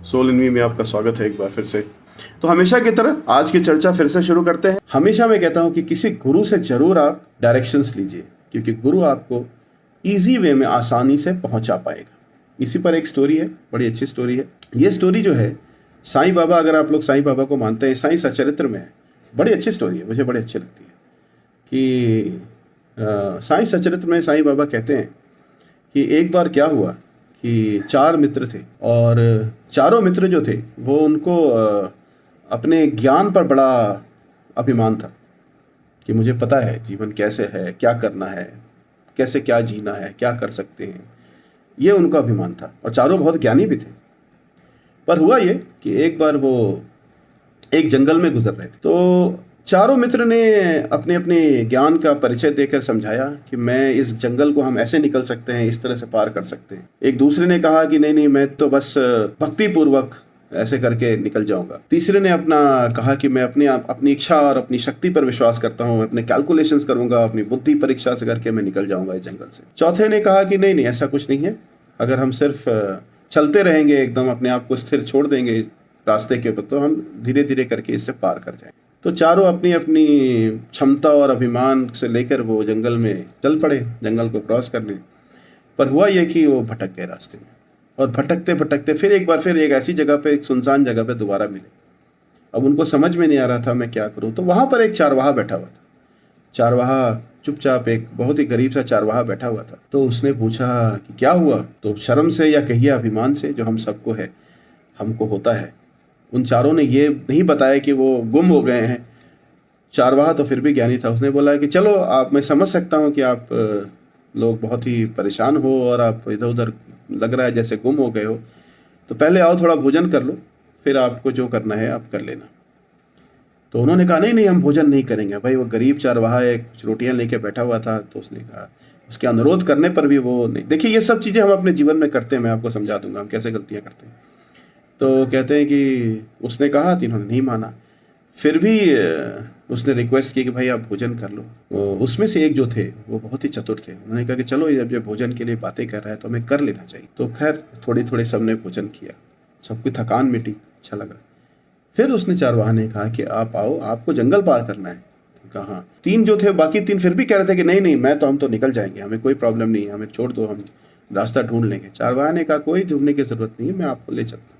Soul in मी में आपका स्वागत है एक बार फिर से। तो हमेशा की तरह आज की चर्चा फिर से शुरू करते हैं। हमेशा मैं कहता हूं कि किसी गुरु से जरूर आप डायरेक्शंस लीजिए, क्योंकि गुरु आपको इजी वे में आसानी से पहुंचा पाएगा। इसी पर एक स्टोरी है, बड़ी अच्छी स्टोरी है। ये स्टोरी जो है साईं बाबा, अगर आप लोग साईं बाबा को मानते हैं, साईं सचरित्र में है। बड़ी अच्छी स्टोरी है, मुझे बड़ी अच्छी लगती है कि साईं सचरित्र में साईं बाबा कहते हैं कि एक बार क्या हुआ कि 4 मित्र थे और चारों मित्र जो थे वो उनको अपने ज्ञान पर बड़ा अभिमान था कि मुझे पता है जीवन कैसे है, क्या करना है, कैसे क्या जीना है, क्या कर सकते हैं। ये उनका अभिमान था और चारों बहुत ज्ञानी भी थे। पर हुआ ये कि एक बार वो एक जंगल में गुजर रहे थे, तो चारों मित्र ने अपने अपने ज्ञान का परिचय देकर समझाया कि मैं इस जंगल को हम ऐसे निकल सकते हैं, इस तरह से पार कर सकते हैं। एक दूसरे ने कहा कि नहीं नहीं, मैं तो बस भक्ति पूर्वक ऐसे करके निकल जाऊंगा। तीसरे ने अपना कहा कि मैं अपनी इच्छा और अपनी शक्ति पर विश्वास करता हूँ, अपने कैलकुलेशंस करूंगा, अपनी बुद्धि परीक्षा से करके मैं निकल जाऊंगा इस जंगल से। चौथे ने कहा कि नहीं नहीं, ऐसा कुछ नहीं है, अगर हम सिर्फ चलते रहेंगे, एकदम अपने आप को स्थिर छोड़ देंगे रास्ते के ऊपर, तो हम धीरे धीरे करके इससे पार कर जाएंगे। तो चारों अपनी अपनी क्षमता और अभिमान से लेकर वो जंगल में चल पड़े, जंगल को क्रॉस करने। पर हुआ ये कि वो भटक गए रास्ते में, और भटकते भटकते फिर एक ऐसी जगह पे, एक सुनसान जगह पे दोबारा मिले। अब उनको समझ में नहीं आ रहा था मैं क्या करूं। तो वहां पर एक चारवाहा बैठा हुआ था। चारवाहा चुपचाप, एक बहुत ही गरीब सा चारवाहा बैठा हुआ था। तो उसने पूछा कि क्या हुआ। तो शर्म से या कहिए अभिमान से, जो हम सबको है, हमको होता है, उन चारों ने ये नहीं बताया कि वो गुम हो गए हैं। चारवाहा तो फिर भी ज्ञानी था। उसने बोला कि चलो, आप, मैं समझ सकता हूँ कि आप लोग बहुत ही परेशान हो और आप इधर उधर लग रहा है जैसे गुम हो गए हो, तो पहले आओ थोड़ा भोजन कर लो, फिर आपको जो करना है आप कर लेना। तो उन्होंने कहा नहीं नहीं, हम भोजन नहीं करेंगे। भाई वो गरीब चारवाहा एक कुछ रोटियां लेके बैठा हुआ था। तो उसने कहा, उसके अनुरोध करने पर भी वो नहीं। देखिए, ये सब चीज़ें हम अपने जीवन में करते हैं, मैं आपको समझा दूंगा हम कैसे गलतियाँ करते हैं। तो कहते हैं कि उसने कहा, तो इन्होंने नहीं माना। फिर भी उसने रिक्वेस्ट की कि भाई आप भोजन कर लो। तो उसमें से एक जो थे वो बहुत ही चतुर थे। उन्होंने कहा कि चलो, जब ये भोजन के लिए बातें कर रहा है तो हमें कर लेना चाहिए। तो खैर थोड़ी थोड़ी सबने भोजन किया, सबकी थकान मिटी, अच्छा लगा। फिर उसने चारवाहा ने कहा कि आप आओ, आपको जंगल पार करना है। तो कहा हाँ। 3 जो थे, बाकी 3 फिर भी कह रहे थे कि नहीं नहीं, हम तो निकल जाएंगे, हमें कोई प्रॉब्लम नहीं है, हमें छोड़ दो, हम रास्ता ढूंढ लेंगे। चारवाहा ने कहा कोई ढूंढने की जरूरत नहीं है, मैं आपको ले चलता हूँ।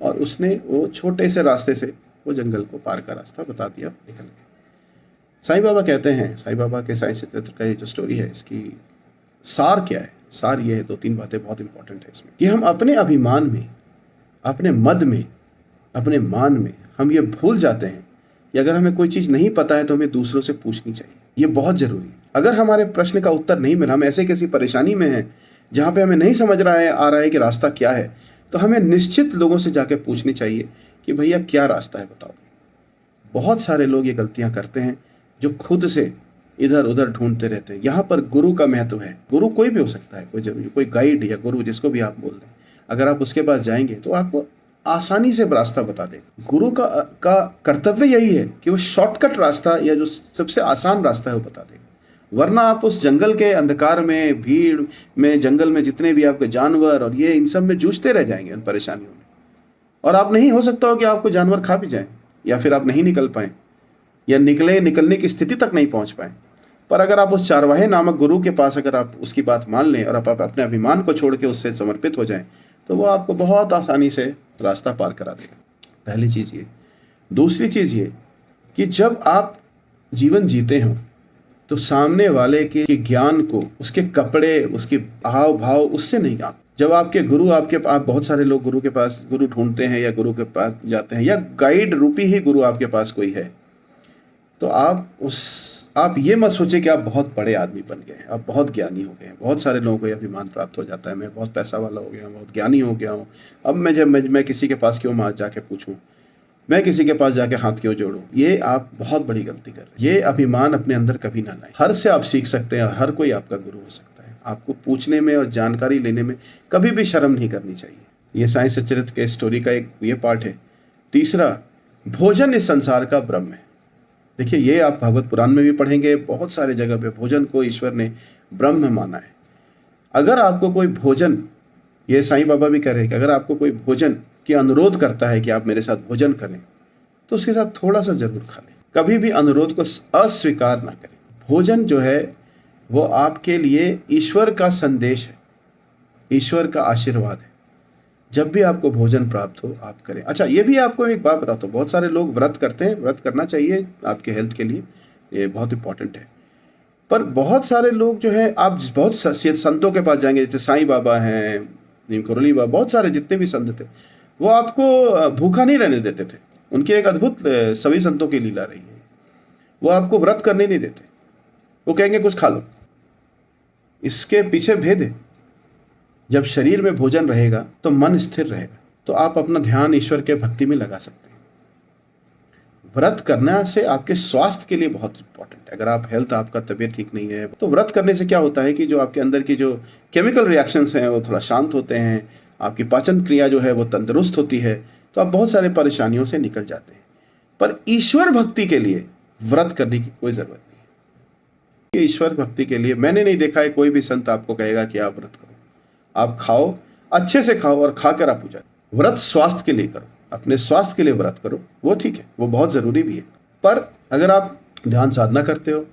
और उसने वो छोटे से रास्ते से वो जंगल को पार का रास्ता बता दिया, निकल गए। साईं बाबा कहते हैं, साईं बाबा के साईं सचरित्र का ये जो स्टोरी है, इसकी सार क्या है? सार ये है, 2-3 बातें बहुत इंपॉर्टेंट है इसमें, कि हम अपने अभिमान में, अपने मद में, अपने मान में हम ये भूल जाते हैं कि अगर हमें कोई चीज़ नहीं पता है तो हमें दूसरों से पूछनी चाहिए। ये बहुत ज़रूरी है। अगर हमारे प्रश्न का उत्तर नहीं मिला, हम ऐसे किसी परेशानी में हैं जहाँ पे हमें नहीं समझ आ रहा है कि रास्ता क्या है, तो हमें निश्चित लोगों से जाके पूछनी चाहिए कि भैया क्या रास्ता है, बताओ। बहुत सारे लोग ये गलतियां करते हैं जो खुद से इधर उधर ढूंढते रहते हैं। यहाँ पर गुरु का महत्व है। गुरु कोई भी हो सकता है, कोई गाइड या गुरु, जिसको भी आप बोल रहे हैं, अगर आप उसके पास जाएंगे तो आपको आसानी से रास्ता बता देगा। गुरु का कर्तव्य यही है कि वो शॉर्टकट रास्ता या जो सबसे आसान रास्ता है वो बता देगा। वरना आप उस जंगल के अंधकार में, भीड़ में, जंगल में जितने भी आपके जानवर और ये, इन सब में जूझते रह जाएंगे उन परेशानियों में। और आप, नहीं हो सकता हो कि आपको जानवर खा भी जाए, या फिर आप नहीं निकल पाए, या निकलने की स्थिति तक नहीं पहुंच पाए। पर अगर आप उस चारवाहे नामक गुरु के पास, अगर आप उसकी बात मान लें और आप अपने अभिमान को छोड़ के उससे समर्पित हो जाएं, तो वो आपको बहुत आसानी से रास्ता पार करा देगा। पहली चीज़ ये। दूसरी चीज़ ये कि जब आप जीवन जीते हो तो सामने वाले के ज्ञान को, उसके कपड़े, उसके हाव भाव, उससे नहीं। आप जब आपके गुरु, आप बहुत सारे लोग गुरु के पास, गुरु ढूंढते हैं या गुरु के पास जाते हैं, या गाइड रूपी ही गुरु आपके पास कोई है, तो आप ये मत सोचे कि आप बहुत बड़े आदमी बन गए हैं, आप बहुत ज्ञानी हो गए हैं। बहुत सारे लोगों को यह अभिमान प्राप्त हो जाता है, मैं बहुत पैसा वाला हो गया हूँ, बहुत ज्ञानी हो गया हूँ, अब मैं किसी के पास क्यों जाके पूछूं, मैं किसी के पास जाके हाथ क्यों जोड़ूं। ये आप बहुत बड़ी गलती कर रहे हैं। ये अभिमान अपने अंदर कभी ना लाएं। हर से आप सीख सकते हैं, हर कोई आपका गुरु हो सकता है। आपको पूछने में और जानकारी लेने में कभी भी शर्म नहीं करनी चाहिए। ये साईं सचरित्र के स्टोरी का एक ये पार्ट है। तीसरा, भोजन इस संसार का ब्रह्म है। देखिए, ये आप भागवत पुराण में भी पढ़ेंगे, बहुत सारे जगह पे भोजन को ईश्वर ने ब्रह्म माना है। अगर आपको कोई भोजन, ये साईं बाबा भी कह रहे हैं कि अगर आपको कोई भोजन कि अनुरोध करता है कि आप मेरे साथ भोजन करें, तो उसके साथ थोड़ा सा जरूर खा लें। कभी भी अनुरोध को अस्वीकार ना करें। भोजन जो है वो आपके लिए ईश्वर का संदेश है, ईश्वर का आशीर्वाद है। जब भी आपको भोजन प्राप्त हो आप करें। अच्छा, ये भी आपको एक बात बताता हूँ, बहुत सारे लोग व्रत करते हैं, व्रत करना चाहिए आपके हेल्थ के लिए, ये बहुत इंपॉर्टेंट है। पर बहुत सारे लोग जो है, आप बहुत संतों के पास जाएंगे, जैसे साईं बाबा हैं, नीम करोली बाबा, बहुत सारे जितने भी संत थे, वो आपको भूखा नहीं रहने देते थे। उनकी एक अद्भुत सभी संतों की लीला रही है। वो आपको व्रत करने नहीं देते, वो कहेंगे कुछ खा लो। इसके पीछे भेद है। जब शरीर में भोजन रहेगा तो मन स्थिर रहेगा, तो आप अपना ध्यान ईश्वर के भक्ति में लगा सकते हैं। व्रत करने से आपके स्वास्थ्य के लिए बहुत इंपॉर्टेंट है। अगर आप हेल्थ, आपका तबीयत ठीक नहीं है, तो व्रत करने से क्या होता है कि जो आपके अंदर की जो केमिकल रिएक्शंस हैं वो थोड़ा शांत होते हैं, आपकी पाचन क्रिया जो है वो तंदुरुस्त होती है, तो आप बहुत सारे परेशानियों से निकल जाते हैं। पर ईश्वर भक्ति के लिए व्रत करने की कोई जरूरत नहीं है। ईश्वर भक्ति के लिए मैंने नहीं देखा है कोई भी संत आपको कहेगा कि आप व्रत करो। आप खाओ, अच्छे से खाओ और खाकर आप पूजा। व्रत स्वास्थ्य के लिए करो, अपने स्वास्थ्य के लिए व्रत करो, वो ठीक है, वो बहुत जरूरी भी है। पर अगर आप ध्यान साधना करते हो,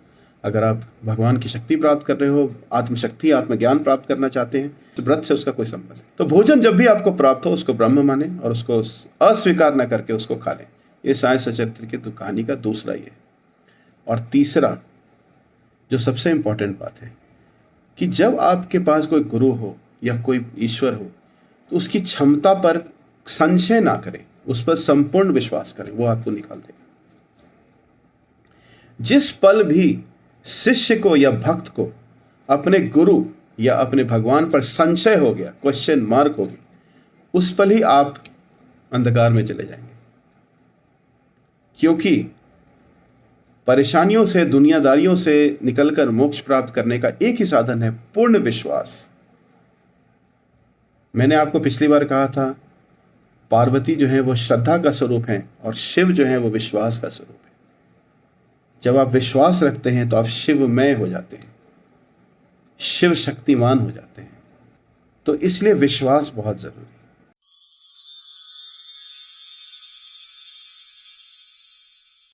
अगर आप भगवान की शक्ति प्राप्त कर रहे हो, आत्मशक्ति, आत्मज्ञान प्राप्त करना चाहते हैं, तो व्रत से उसका कोई संबंध नहीं। तो भोजन जब भी आपको प्राप्त हो उसको ब्रह्म माने और उसको अस्वीकार न करके उसको खा लें। ये साई सचरित्र की कहानी का दूसरा ये। और तीसरा जो सबसे इंपॉर्टेंट बात है कि जब आपके पास कोई गुरु हो या कोई ईश्वर हो, तो उसकी क्षमता पर संशय ना करें, उस पर संपूर्ण विश्वास करें, वो आपको निकाल देगा। जिस पल भी शिष्य को या भक्त को अपने गुरु या अपने भगवान पर संशय हो गया, क्वेश्चन मार्क हो गई, उस पल ही आप अंधकार में चले जाएंगे। क्योंकि परेशानियों से, दुनियादारियों से निकलकर मोक्ष प्राप्त करने का एक ही साधन है, पूर्ण विश्वास। मैंने आपको पिछली बार कहा था, पार्वती जो है वो श्रद्धा का स्वरूप है और शिव जो है वो विश्वास का स्वरूप है। जब आप विश्वास रखते हैं तो आप शिवमय हो जाते हैं, शिव शक्तिमान हो जाते हैं। तो इसलिए विश्वास बहुत जरूरी है।